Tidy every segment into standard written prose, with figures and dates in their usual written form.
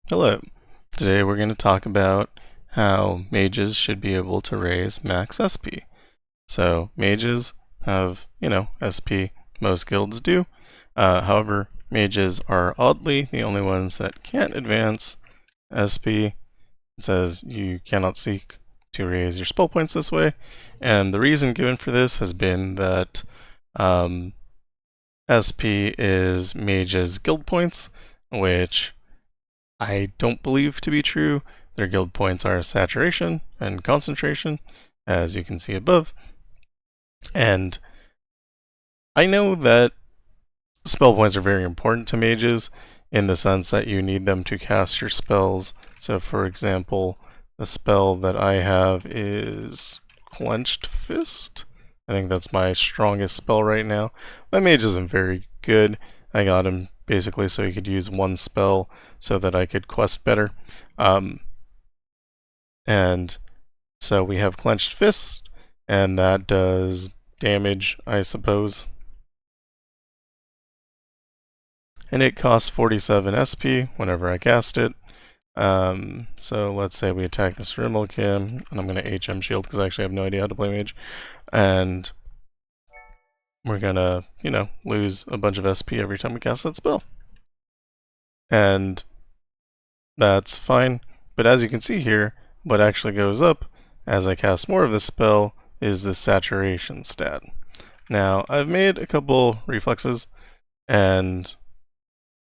Hello. Today we're going to talk about how mages should be able to raise max SP. So mages have, SP, most guilds do. However, mages are oddly the only ones that can't advance SP. It says you cannot seek to raise your spell points this way. And the reason given for this has been that SP is mages guild points, which I don't believe to be true. Their guild points are saturation and concentration, as you can see above. And I know that spell points are very important to mages in the sense that you need them to cast your spells. So, for example, the spell that I have is Clenched Fist. I think that's my strongest spell right now. My mage isn't very good. I got him basically so he could use one spell so that I could quest better. And so we have Clenched Fist, and that does damage, I suppose. And it costs 47 SP whenever I cast it. So let's say we attack this Rimmelkim, and I'm going to HM shield because I actually have no idea how to play mage. And we're going to, lose a bunch of SP every time we cast that spell. And that's fine. But as you can see here, what actually goes up as I cast more of this spell is the saturation stat. Now, I've made a couple reflexes, and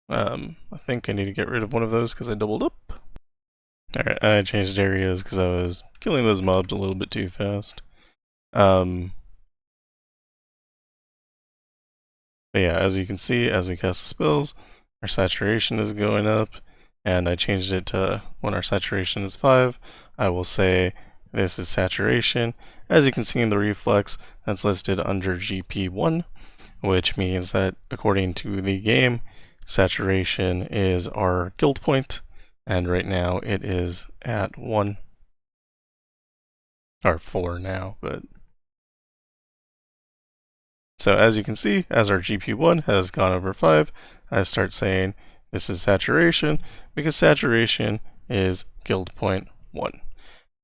I think I need to get rid of one of those because I doubled up. Alright, I changed areas because I was killing those mobs a little bit too fast. But yeah, as you can see, as we cast the spells, our saturation is going up, and I changed it to when our saturation is 5, I will say this is saturation. As you can see in the reflex, that's listed under GP1, which means that according to the game, saturation is our guild point, and right now it is at 1. Or 4 now, but... So as you can see, as our GP1 has gone over 5, I start saying this is saturation, because saturation is guild point 1.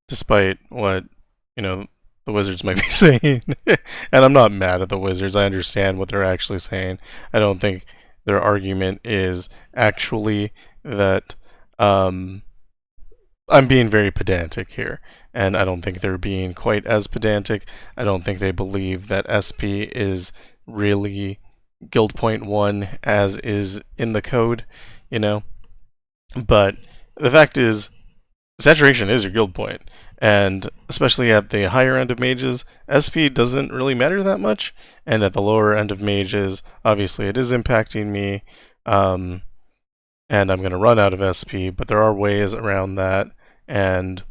Despite what, the wizards might be saying. And I'm not mad at the wizards, I understand what they're actually saying. I don't think their argument is actually that I'm being very pedantic here, and I don't think they're being quite as pedantic. I don't think they believe that SP is really guild point 1 as is in the code, But the fact is, saturation is your guild point, and especially at the higher end of mages, SP doesn't really matter that much, and at the lower end of mages, obviously it is impacting me, and I'm going to run out of SP, but there are ways around that, and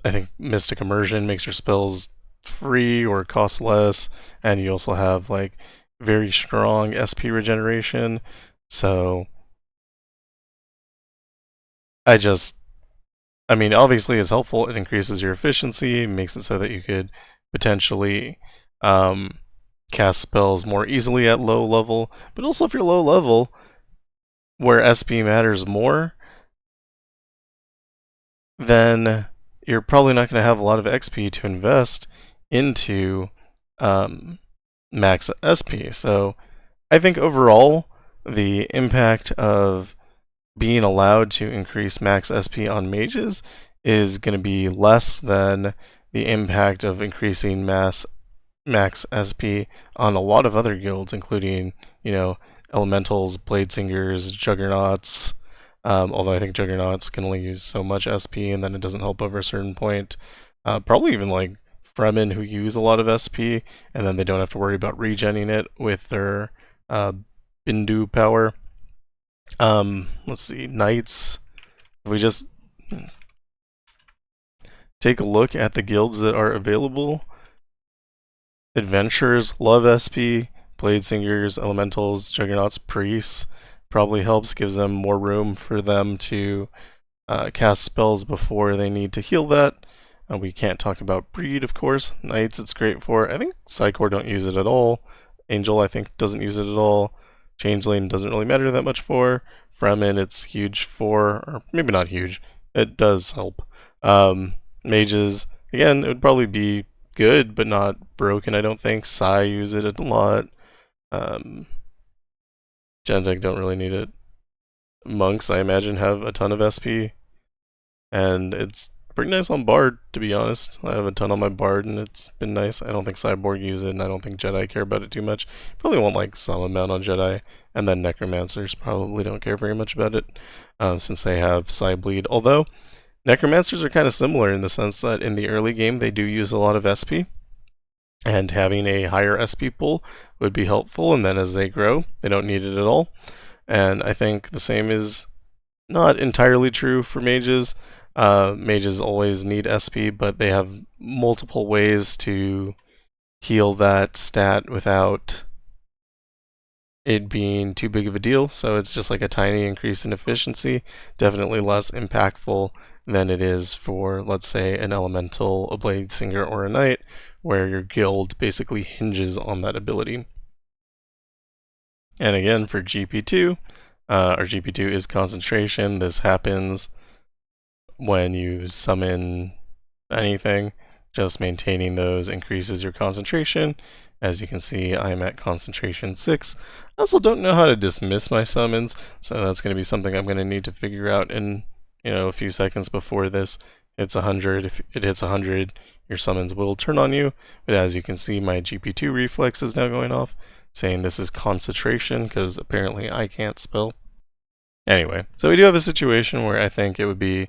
I think Mystic Immersion makes your spells free or cost less, and you also have like very strong SP regeneration, so obviously it's helpful. It increases your efficiency, makes it so that you could potentially cast spells more easily at low level. But also, if you're low level, where SP matters more, then you're probably not going to have a lot of XP to invest into max SP. So I think overall, the impact of being allowed to increase max SP on mages is going to be less than the impact of increasing max SP on a lot of other guilds, including, elementals, blade singers, juggernauts. Although I think juggernauts can only use so much SP, and then it doesn't help over a certain point. Probably even like Fremen who use a lot of SP, and then they don't have to worry about regenning it with their Bindu power. Let's see, knights. If we just take a look at the guilds that are available, adventurers love SP, blade singers, elementals, juggernauts, priests probably helps, gives them more room for them to cast spells before they need to heal that. We can't talk about breed, of course. Knights it's great for. I think Psychor don't use it at all. Angel I think doesn't use it at all. Changeling doesn't really matter that much for. Fremen, it's huge for, or maybe not huge. It does help. Mages, again, it would probably be good, but not broken, I don't think. Sai use it a lot. Gentek don't really need it. Monks, I imagine, have a ton of SP, and it's pretty nice on Bard, to be honest. I have a ton on my Bard, and it's been nice. I don't think Cyborg use it, and I don't think Jedi care about it too much. Probably won't like some amount on Jedi, and then Necromancers probably don't care very much about it, since they have Psybleed. Although, Necromancers are kind of similar in the sense that in the early game they do use a lot of SP, and having a higher SP pool would be helpful, and then as they grow, they don't need it at all. And I think the same is not entirely true for mages. Mages always need SP, but they have multiple ways to heal that stat without it being too big of a deal. So it's just like a tiny increase in efficiency, definitely less impactful than it is for, let's say, an elemental, a blade singer, or a knight, where your guild basically hinges on that ability. And again, for GP2, our GP2 is concentration. This happens when you summon anything. Just maintaining those increases your concentration. As you can see, I'm at concentration 6. I also don't know how to dismiss my summons, so that's going to be something I'm going to need to figure out in a few seconds before this. It's 100. If it hits 100, your summons will turn on you. But as you can see, my GP2 reflex is now going off, saying this is concentration, because apparently I can't spell. Anyway, so we do have a situation where I think it would be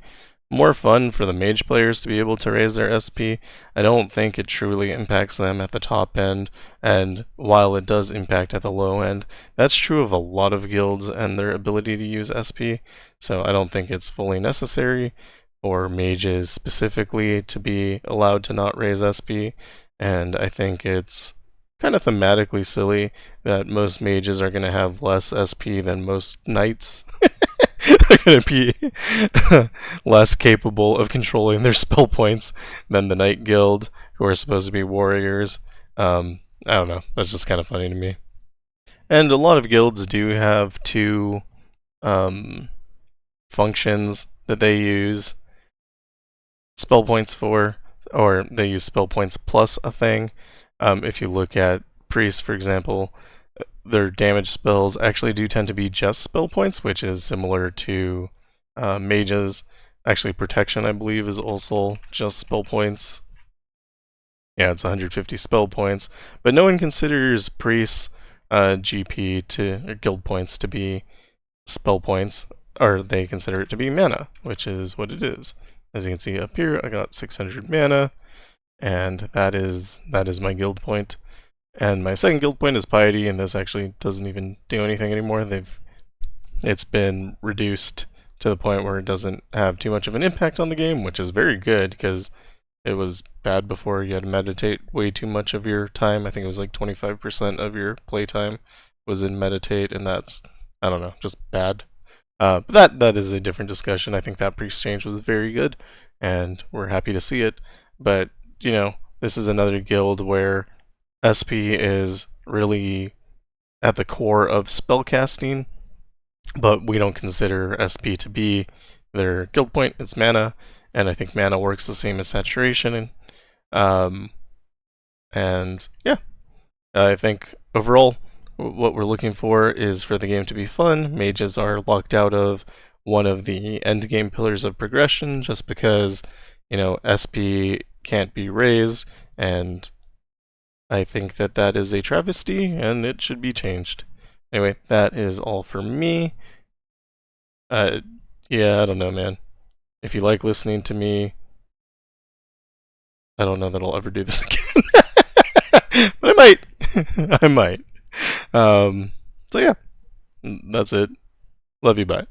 more fun for the mage players to be able to raise their SP. I don't think it truly impacts them at the top end, and while it does impact at the low end, that's true of a lot of guilds and their ability to use SP, so I don't think it's fully necessary for mages specifically to be allowed to not raise SP, and I think it's kind of thematically silly that most mages are going to have less SP than most knights. They're going to be less capable of controlling their spell points than the Knight Guild, who are supposed to be warriors. I don't know. That's just kind of funny to me. And a lot of guilds do have two functions that they use spell points for, or they use spell points plus a thing. If you look at priests, for example, their damage spells actually do tend to be just spell points, which is similar to mages. Actually, protection, I believe, is also just spell points. Yeah, it's 150 spell points, but no one considers priests GP or guild points to be spell points, or they consider it to be mana, which is what it is. As you can see up here, I got 600 mana, and that is my guild point. And my second guild point is Piety, and this actually doesn't even do anything anymore. It's been reduced to the point where it doesn't have too much of an impact on the game, which is very good, because it was bad before. You had to meditate way too much of your time. I think it was like 25% of your playtime was in meditate, and that's, I don't know, just bad. But that is a different discussion. I think that priest change was very good, and we're happy to see it. But, this is another guild where SP is really at the core of spellcasting, but we don't consider SP to be their guild point. It's mana, and I think mana works the same as saturation. And yeah, I think overall what we're looking for is for the game to be fun. Mages are locked out of one of the end game pillars of progression just because, SP can't be raised, and I think that is a travesty, and it should be changed. Anyway, that is all for me. Yeah, I don't know, man. If you like listening to me, I don't know that I'll ever do this again. But I might. I might. So yeah, that's it. Love you, bye.